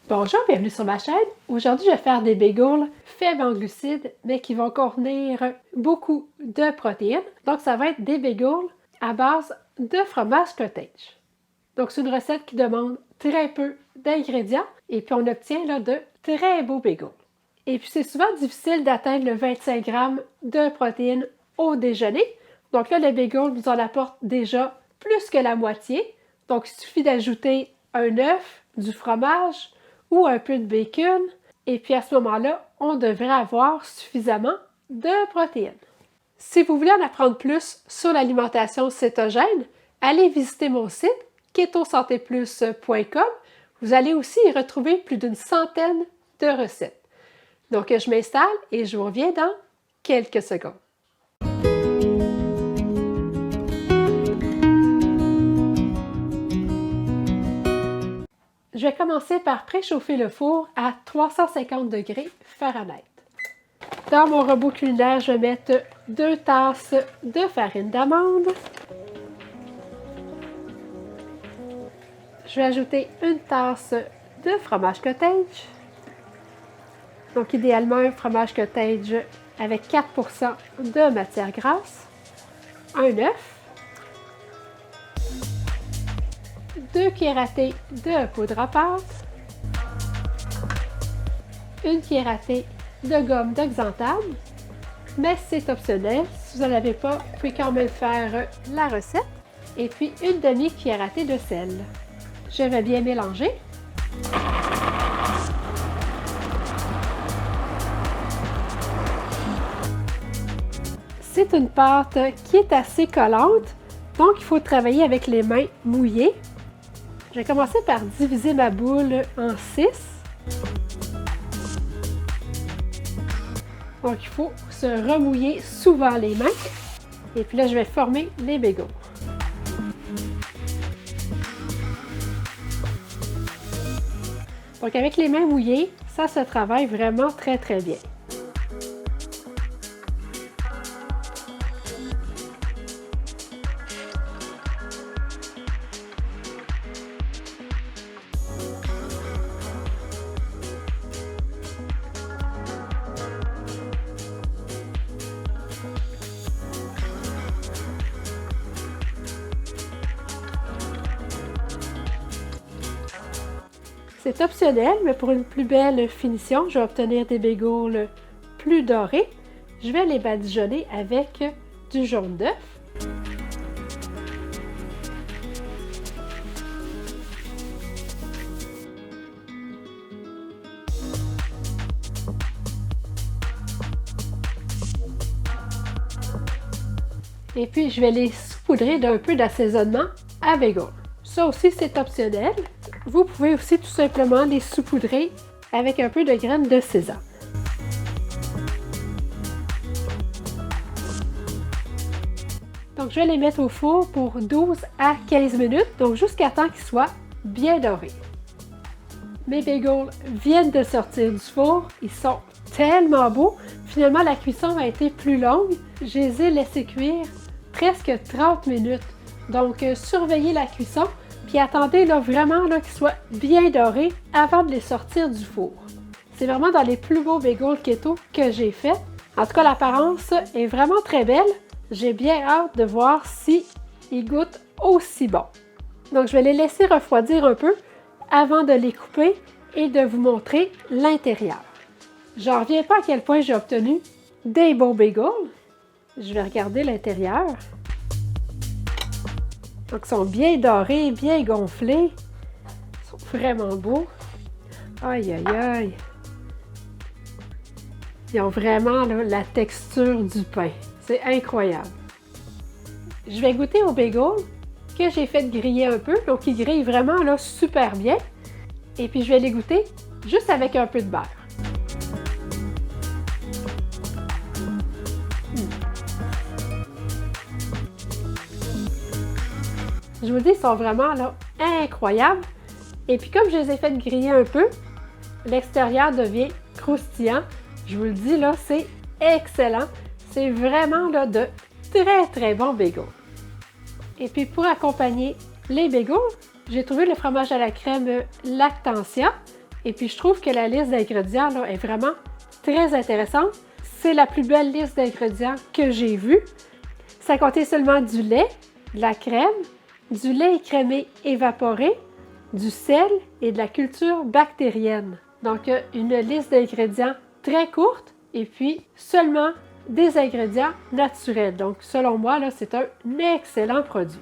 Bonjour, bienvenue sur ma chaîne. Aujourd'hui, je vais faire des bagels faibles en glucides, mais qui vont contenir beaucoup de protéines. Donc, ça va être des bagels à base de fromage cottage. Donc, c'est une recette qui demande très peu d'ingrédients et puis on obtient là, de très beaux bagels. Et puis, c'est souvent difficile d'atteindre le 25 grammes de protéines au déjeuner. Donc là, le bagel nous en apporte déjà plus que la moitié. Donc, il suffit d'ajouter un œuf, du fromage, ou un peu de bacon, et puis à ce moment-là, on devrait avoir suffisamment de protéines. Si vous voulez en apprendre plus sur l'alimentation cétogène, allez visiter mon site ketosantéplus.com. Vous allez aussi y retrouver plus d'une centaine de recettes. Donc, je m'installe et je vous reviens dans quelques secondes. Je vais commencer par préchauffer le four à 350 degrés Fahrenheit. Dans mon robot culinaire, je vais mettre 2 tasses de farine d'amande. Je vais ajouter 1 tasse de fromage cottage. Donc idéalement un fromage cottage avec 4% de matière grasse. Un œuf. 2 cuillères à thé de poudre à pâte, 1 cuillère à thé de gomme de xanthan, mais c'est optionnel. Si vous n'en avez pas, vous pouvez quand même faire la recette. Et puis 1 demi-cuillère à thé de sel. Je vais bien mélanger. C'est une pâte qui est assez collante, donc il faut travailler avec les mains mouillées. Je vais commencer par diviser ma boule en 6. Donc, il faut se remouiller souvent les mains. Et puis là, je vais former les bagels. Donc, avec les mains mouillées, ça se travaille vraiment très, très bien. C'est optionnel, mais pour une plus belle finition, je vais obtenir des bagels plus dorés. Je vais les badigeonner avec du jaune d'œuf. Et puis, je vais les saupoudrer d'un peu d'assaisonnement à bagel. Ça aussi, c'est optionnel. Vous pouvez aussi tout simplement les saupoudrer avec un peu de graines de sésame. Donc, je vais les mettre au four pour 12 à 15 minutes, donc jusqu'à temps qu'ils soient bien dorés. Mes bagels viennent de sortir du four. Ils sont tellement beaux. Finalement, la cuisson a été plus longue. Je les ai laissés cuire presque 30 minutes. Donc, surveillez la cuisson. Puis attendez là, vraiment là, qu'ils soient bien dorés avant de les sortir du four. C'est vraiment dans les plus beaux bagels keto que j'ai fait. En tout cas, l'apparence est vraiment très belle. J'ai bien hâte de voir si ils goûtent aussi bon. Donc, je vais les laisser refroidir un peu avant de les couper et de vous montrer l'intérieur. J'en reviens pas à quel point j'ai obtenu des beaux bagels. Je vais regarder l'intérieur. Donc, ils sont bien dorés, bien gonflés. Ils sont vraiment beaux. Aïe, aïe, aïe. Ils ont vraiment là, la texture du pain. C'est incroyable. Je vais goûter au bagel que j'ai fait griller un peu. Donc, ils grillent vraiment là, super bien. Et puis, je vais les goûter juste avec un peu de beurre. Je vous dis, ils sont vraiment là, incroyables. Et puis comme je les ai fait griller un peu, l'extérieur devient croustillant. Je vous le dis, là, c'est excellent. C'est vraiment là, de très, très bons bagels. Et puis pour accompagner les bagels, j'ai trouvé le fromage à la crème Lactantia Et puis, je trouve que la liste d'ingrédients là, est vraiment très intéressante. C'est la plus belle liste d'ingrédients que j'ai vue. Ça contient seulement du lait, de la crème, du lait écrémé évaporé, du sel et de la culture bactérienne. Donc, une liste d'ingrédients très courte et puis seulement des ingrédients naturels. Donc, selon moi, là, c'est un excellent produit.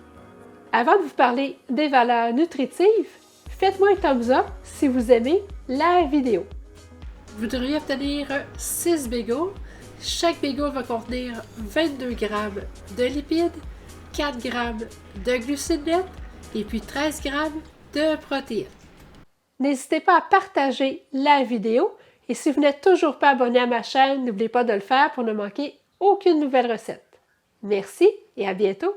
Avant de vous parler des valeurs nutritives, faites-moi un thumbs up si vous aimez la vidéo. Vous devriez obtenir 6 bagels. Chaque bagel va contenir 22 g de lipides, 4 g de glucides nets et puis 13 g de protéines. N'hésitez pas à partager la vidéo et si vous n'êtes toujours pas abonné à ma chaîne, n'oubliez pas de le faire pour ne manquer aucune nouvelle recette. Merci et à bientôt!